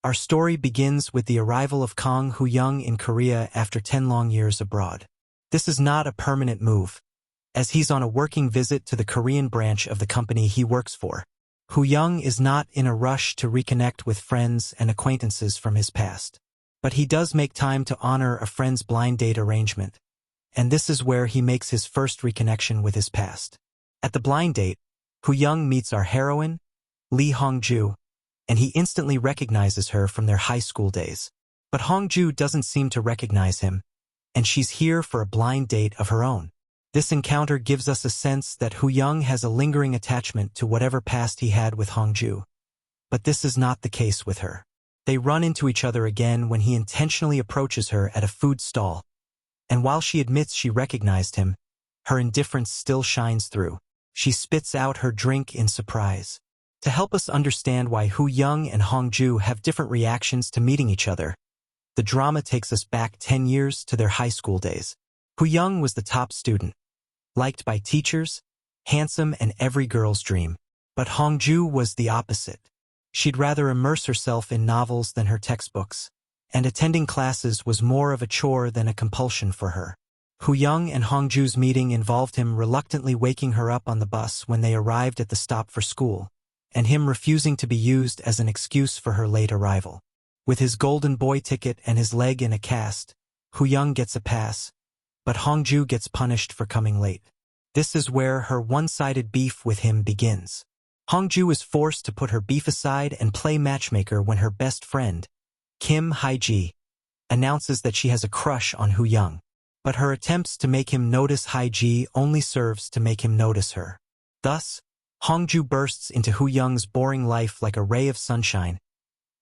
Our story begins with the arrival of Kang Hoo-young in Korea after 10 long years abroad. This is not a permanent move, as he's on a working visit to the Korean branch of the company he works for. Hoo-young is not in a rush to reconnect with friends and acquaintances from his past. But he does make time to honor a friend's blind date arrangement, and this is where he makes his first reconnection with his past. At the blind date, Hoo-young meets our heroine, Lee Hong-ju, and he instantly recognizes her from their high school days. But Hong-ju doesn't seem to recognize him, and she's here for a blind date of her own. This encounter gives us a sense that Hoo-young has a lingering attachment to whatever past he had with Hong-ju. But this is not the case with her. They run into each other again when he intentionally approaches her at a food stall, and while she admits she recognized him, her indifference still shines through. She spits out her drink in surprise. To help us understand why Hoo-young and Hong-ju have different reactions to meeting each other, the drama takes us back 10 years to their high school days. Hoo-young was the top student, liked by teachers, handsome and every girl's dream. But Hong-ju was the opposite. She'd rather immerse herself in novels than her textbooks, and attending classes was more of a chore than a compulsion for her. Hoo-young and Hong-ju's meeting involved him reluctantly waking her up on the bus when they arrived at the stop for school, and him refusing to be used as an excuse for her late arrival. With his golden boy ticket and his leg in a cast, Hoo-young gets a pass, but Hong-ju gets punished for coming late. This is where her one-sided beef with him begins. Hong-ju is forced to put her beef aside and play matchmaker when her best friend, Kim Hae-ji, announces that she has a crush on Hoo-young. But her attempts to make him notice Hae-ji only serves to make him notice her. Thus, Hong-ju bursts into Hoo-young's boring life like a ray of sunshine,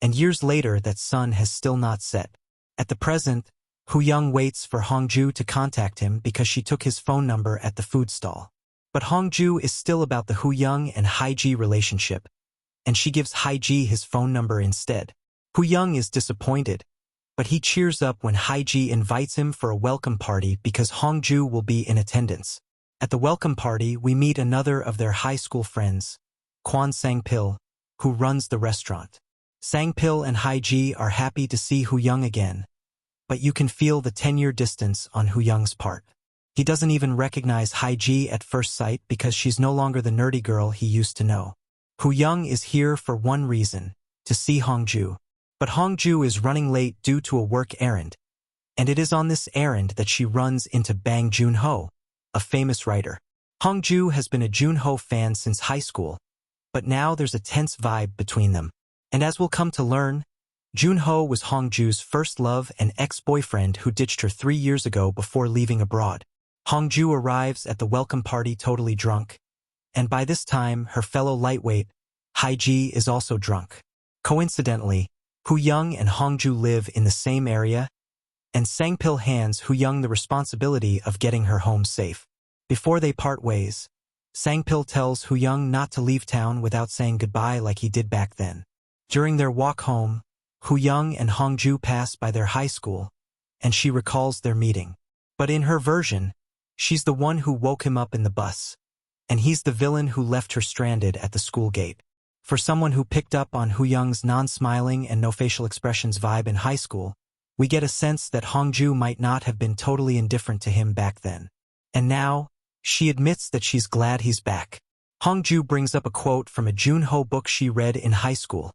and years later that sun has still not set. At the present, Hoo-young waits for Hong-ju to contact him because she took his phone number at the food stall. But Hong-ju is still about the Hoo-young and Hae-ji relationship, and she gives Hae-ji his phone number instead. Hoo-young is disappointed, but he cheers up when Hae-ji invites him for a welcome party because Hong-ju will be in attendance. At the welcome party, we meet another of their high school friends, Kwon Sang-pil, who runs the restaurant. Sang-pil and Hae-ji are happy to see Hoo-young again, but you can feel the 10-year distance on Hoo-young's part. He doesn't even recognize Hae-ji at first sight because she's no longer the nerdy girl he used to know. Hoo-young is here for one reason, to see Hong-ju. But Hong-ju is running late due to a work errand, and it is on this errand that she runs into Bang Joon-ho, a famous writer. Hong-ju has been a Joon-ho fan since high school, but now there's a tense vibe between them. And as we'll come to learn, Joon-ho was Hong-ju's first love and ex-boyfriend who ditched her 3 years ago before leaving abroad. Hong-ju arrives at the welcome party totally drunk, and by this time her fellow lightweight, Hae-ji, is also drunk. Coincidentally, Hoo-young and Hong-ju live in the same area, and Sang-pil hands Hoo-young the responsibility of getting her home safe. Before they part ways, Sang-pil tells Hoo-young not to leave town without saying goodbye like he did back then. During their walk home, Hoo-young and Hong-ju pass by their high school, and she recalls their meeting. But in her version, she's the one who woke him up in the bus, and he's the villain who left her stranded at the school gate. For someone who picked up on Hoo-young's non-smiling and no facial expressions vibe in high school, we get a sense that Hong-ju might not have been totally indifferent to him back then. And now, she admits that she's glad he's back. Hong-ju brings up a quote from a Joon-ho book she read in high school.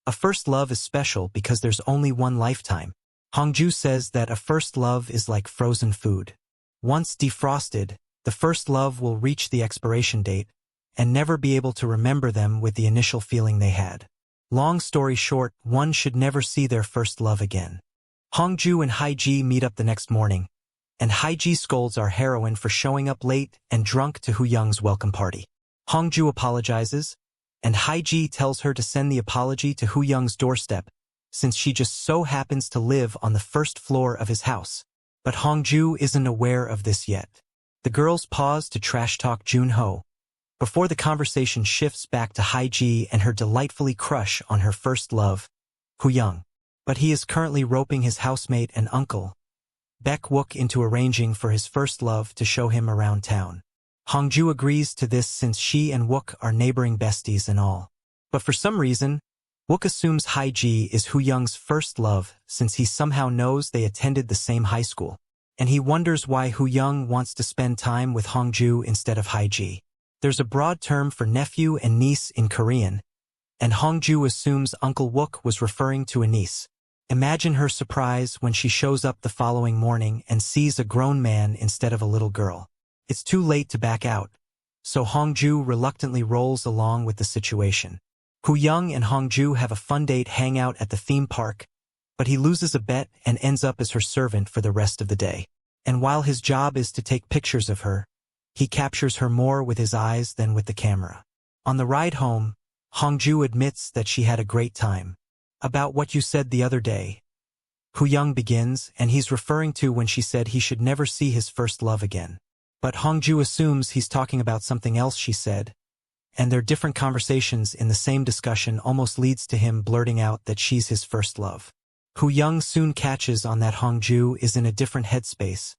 A first love is special because there's only one lifetime. Hong-ju says that a first love is like frozen food. Once defrosted, the first love will reach the expiration date, and never be able to remember them with the initial feeling they had. Long story short, one should never see their first love again. Hong-ju and Hae-ji meet up the next morning, and Hae-ji scolds our heroine for showing up late and drunk to Hoo-young's welcome party. Hong-ju apologizes, and Hae-ji tells her to send the apology to Hoo-young's doorstep, since she just so happens to live on the first floor of his house. But Hong-ju isn't aware of this yet. The girls pause to trash-talk Joon-ho, before the conversation shifts back to Hae-ji and her delightfully crush on her first love, Hoo-young. But he is currently roping his housemate and uncle, Baek-wook, into arranging for his first love to show him around town. Hong-ju agrees to this since she and Wook are neighboring besties and all. But for some reason, Wook assumes Haiji is Hoo-young's first love since he somehow knows they attended the same high school. And he wonders why Hoo-young wants to spend time with Hongju instead of Haiji. There's a broad term for nephew and niece in Korean, and Hongju assumes Uncle Wook was referring to a niece. Imagine her surprise when she shows up the following morning and sees a grown man instead of a little girl. It's too late to back out, so Hongju reluctantly rolls along with the situation. Hoo-young and Hongju have a fun date hangout at the theme park, but he loses a bet and ends up as her servant for the rest of the day. And while his job is to take pictures of her, he captures her more with his eyes than with the camera. On the ride home, Hongju admits that she had a great time. About what you said the other day, Hoo-young begins, and he's referring to when she said he should never see his first love again. But Hongju assumes he's talking about something else she said, and their different conversations in the same discussion almost leads to him blurting out that she's his first love. Hoo-young soon catches on that Hongju is in a different headspace,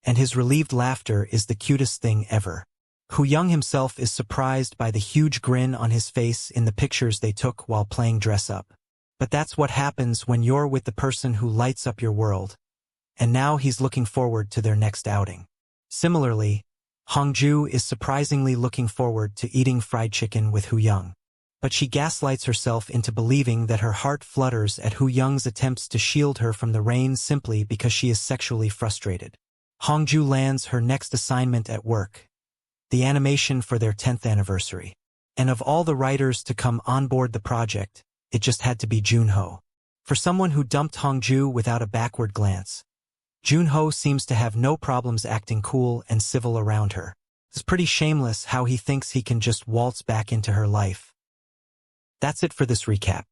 and his relieved laughter is the cutest thing ever. Hoo-young himself is surprised by the huge grin on his face in the pictures they took while playing dress-up. But that's what happens when you're with the person who lights up your world, and now he's looking forward to their next outing. Similarly, Hongju is surprisingly looking forward to eating fried chicken with Hoo-young. But she gaslights herself into believing that her heart flutters at Hoo-young's attempts to shield her from the rain simply because she is sexually frustrated. Hongju lands her next assignment at work, the animation for their 10th anniversary. And of all the writers to come on board the project, it just had to be Junho. For someone who dumped Hongju without a backward glance, Junho seems to have no problems acting cool and civil around her. It's pretty shameless how he thinks he can just waltz back into her life. That's it for this recap.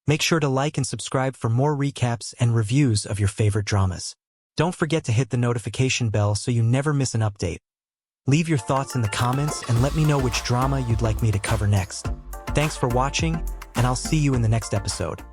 Make sure to like and subscribe for more recaps and reviews of your favorite dramas. Don't forget to hit the notification bell so you never miss an update. Leave your thoughts in the comments and let me know which drama you'd like me to cover next. Thanks for watching, and I'll see you in the next episode.